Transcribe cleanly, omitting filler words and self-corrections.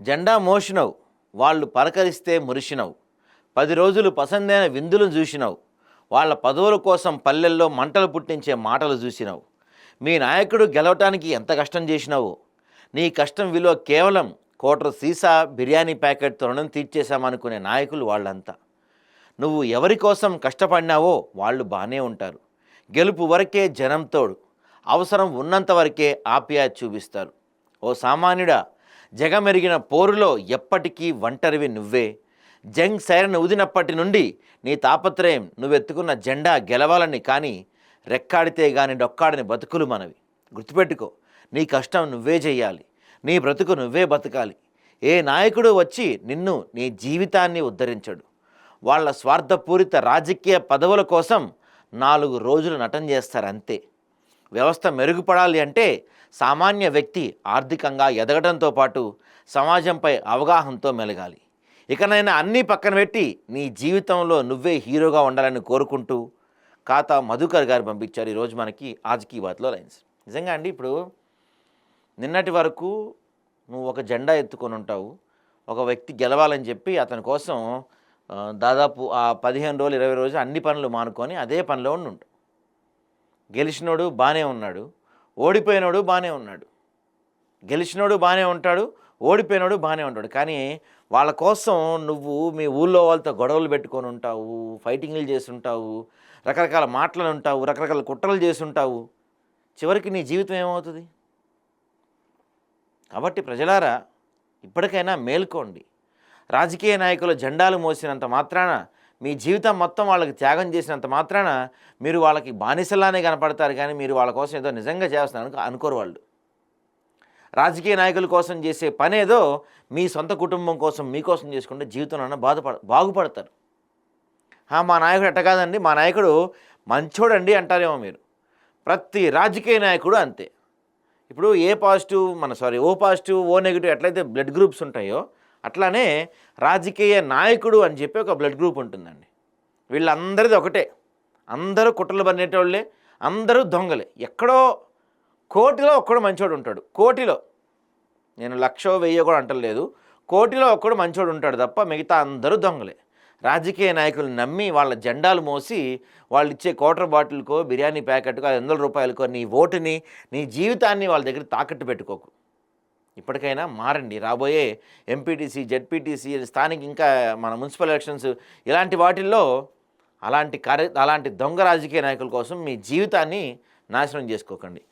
జెండా మోసినవు, వాళ్ళు పలకరిస్తే మురిసినవు. 10 రోజులు పసందైన విందులు చూసినవు. వాళ్ళ పదవుల కోసం పల్లెల్లో మంటలు పుట్టించే మాటలు చూసినవు. మీ నాయకుడు గెలవటానికి ఎంత కష్టం చేసినావో. నీ కష్టం విలువ కేవలం కోటర్ సీసా బిర్యానీ ప్యాకెట్తో రుణం తీర్చేశామనుకునే నాయకులు వాళ్ళంతా. నువ్వు ఎవరి కోసం కష్టపడినావో వాళ్ళు బాగానే ఉంటారు. గెలుపు వరకే జనం తోడు, అవసరం ఉన్నంత వరకే ఆప్యాయత చూపిస్తారు. ఓ సామాన్యుడా, జగమెరిగిన పోరులో ఎప్పటికీ ఒంటరివి నువ్వే. జంగ్ సైరన్ ఊదినప్పటి నుండి నీ తాపత్రయం నువ్వెత్తుకున్న జెండా గెలవాలని, కానీ రెక్కాడితే గాని డొక్కాడని బతుకులు మనవి. గుర్తుపెట్టుకో, నీ కష్టం నువ్వే చెయ్యాలి, నీ బ్రతుకు నువ్వే బతకాలి. ఏ నాయకుడు వచ్చి నిన్ను, నీ జీవితాన్ని ఉద్ధరించడు. వాళ్ళ స్వార్థపూరిత రాజకీయ పదవుల కోసం 4 రోజులు నటన చేస్తారు అంతే. వ్యవస్థ మెరుగుపడాలి అంటే సామాన్య వ్యక్తి ఆర్థికంగా ఎదగడంతో పాటు సమాజంపై అవగాహనతో మెలగాలి. ఇకనైనా అన్నీ పక్కన పెట్టి నీ జీవితంలో నువ్వే హీరోగా ఉండాలని కోరుకుంటూ ఖాతా మధుకర్ గారు పంపించారు ఈరోజు మనకి ఆజ్ కీ బాత్లో లైన్స్. నిజంగా అండి, ఇప్పుడు నిన్నటి వరకు నువ్వు ఒక జెండా ఎత్తుకొని ఉంటావు, ఒక వ్యక్తి గెలవాలని చెప్పి అతని కోసం దాదాపు ఆ 15 రోజులు 20 రోజులు అన్ని పనులు మానుకొని అదే పనిలో ఉంటావు. గెలిచినోడు బాగానే ఉన్నాడు, ఓడిపోయినోడు బాగానే ఉన్నాడు. గెలిచినోడు బాగానే ఉంటాడు, ఓడిపోయినోడు బాగానే ఉంటాడు. కానీ వాళ్ళ కోసం నువ్వు మీ ఊళ్ళో వాళ్ళతో గొడవలు పెట్టుకొని ఉంటావు, ఫైటింగ్లు చేస్తుంటావు, రకరకాల మాటలు ఉంటావు, రకరకాల కుట్రలు చేస్తుంటావు. చివరికి నీ జీవితం ఏమవుతుంది? కాబట్టి ప్రజలారా, ఇప్పటికైనా మేల్కోండి. రాజకీయ నాయకుల జెండాలు మోసినంత మాత్రాన, మీ జీవితం మొత్తం వాళ్ళకి త్యాగం చేసినంత మాత్రాన మీరు వాళ్ళకి బానిసలానే కనపడతారు, కానీ మీరు వాళ్ళ కోసం ఏదో నిజంగా చేస్తున్నారు అనుకోరు వాళ్ళు. రాజకీయ నాయకుల కోసం చేసే పని ఏదో మీ సొంత కుటుంబం కోసం, మీకోసం చేసుకుంటే జీవితంలో బాగుపడతారు. మా నాయకుడు ఎట్ట కాదండి, మా నాయకుడు మంచోడండి అంటారేమో మీరు. ప్రతి రాజకీయ నాయకుడు అంతే. ఇప్పుడు ఓ పాజిటివ్ ఓ నెగిటివ్ ఎట్లయితే బ్లడ్ గ్రూప్స్ ఉంటాయో అట్లానే రాజకీయ నాయకుడు అని చెప్పి ఒక బ్లడ్ గ్రూప్ ఉంటుందండి. వీళ్ళందరిది ఒకటే. అందరూ కుట్రలు పన్నేటోళ్ళే, అందరూ దొంగలే. ఎక్కడో కోటిలో ఒక్కడు మంచోడు ఉంటాడు. కోటిలో, నేను 1,00,000 1000 కూడా అంటలేదు, కోటిలో ఒక్కడు మంచోడు ఉంటాడు తప్ప మిగతా అందరూ దొంగలే. రాజకీయ నాయకులు నమ్మి వాళ్ళ జెండాలు మోసి వాళ్ళు ఇచ్చే క్వార్టర్ బాటిల్కో, బిర్యానీ ప్యాకెట్కో, 500 రూపాయలకో నీ ఓటుని, నీ జీవితాన్ని వాళ్ళ దగ్గర తాకట్టు పెట్టుకోకు. ఇప్పటికైనా మారండి. రాబోయే ఎంపీటీసీ, జెడ్పీటీసీ, స్థానిక, ఇంకా మన మున్సిపల్ ఎలక్షన్స్, ఇలాంటి వాటిల్లో అలాంటి దొంగ రాజకీయ నాయకుల కోసం మీ జీవితాన్ని నాశనం చేసుకోకండి.